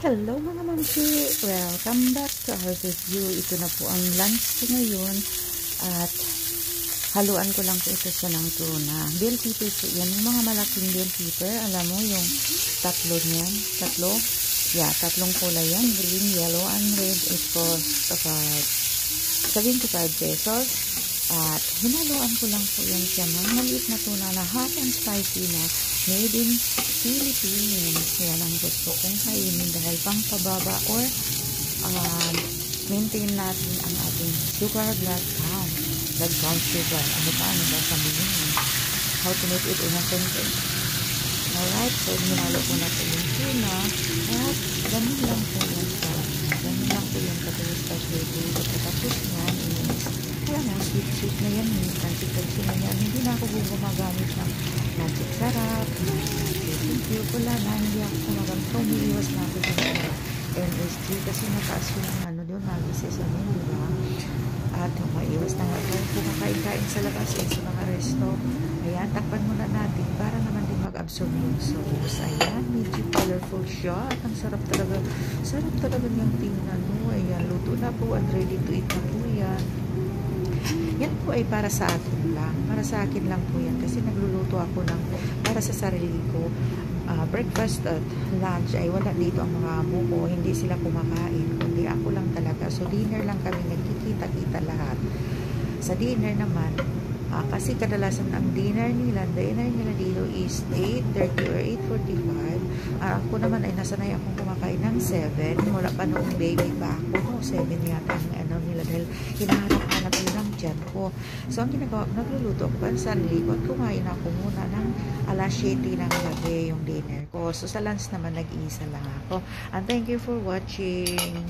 Hello mga mamsi! Welcome back to our review. Ito na po ang lunch ko ngayon at haluan ko lang po ito sa ng tuna. Bell pepper po yan. Yung mga malaking bell pepper, alam mo yung tatlo niyan? Tatlo? Yeah, tatlong kulay yan. Green, yellow, and red. It costs about 75 pesos. At hinaluan ko lang po yan siya ng maliit na tuna na hot and spicy na made in Philippines. Yan ang gusto kong kainin dahil pang pababa or maintain natin ang ating sugar blood count. Blood count sugar. Ano ba sabihin mo? How to make it in a sentence. Alright, so hinalo ko na po yung tuna at ganun lang po yan siya. Ganun lang po yung katulad specialty. Tapos yan is wala na, sweet na yan. Kansi-kansi na yan. Hindi na ako gumagamit ng magic sarap. Thank you pala na hindi ako gumagamit. Umiiwas na ako sa MSG kasi mataas yung ano doon, mag-sesamin, di ba? At maiwas na nga tayo kumakain-kain sa labas sa mga resto. Ayan, takpan muna natin para naman din mag-absorb yung sauce. Ayan, medyo colorful siya. At ang sarap talaga niyang tingnan mo. Ayan, luto na po at ready to eat na po yan. Yan po ay para sa akin lang. Para sa akin lang po yan. Kasi nagluluto ako ng para sa sarili ko. Breakfast at lunch ay wala dito ang mga amo ko. Hindi sila kumakain. Kundi ako lang talaga. So dinner lang kami. Nagkikita-kita lahat. Sa dinner naman, kasi kadalasan ang dinner nila dito is 8:30 or 8:45. Ako naman ay nasanay akong kumakain ng 7. Wala pa noong baby pa ako. No, 7 yata ang ano nila dahil hinaharap-hanap nila ng tiyan ko. So, ang ginagawa ko, nagluluto ako pa sa sarili ko at kumain ako muna ng alas 7 ng gabi yung dinner ko. So, sa lunch naman nag-iisa lang ako. And thank you for watching.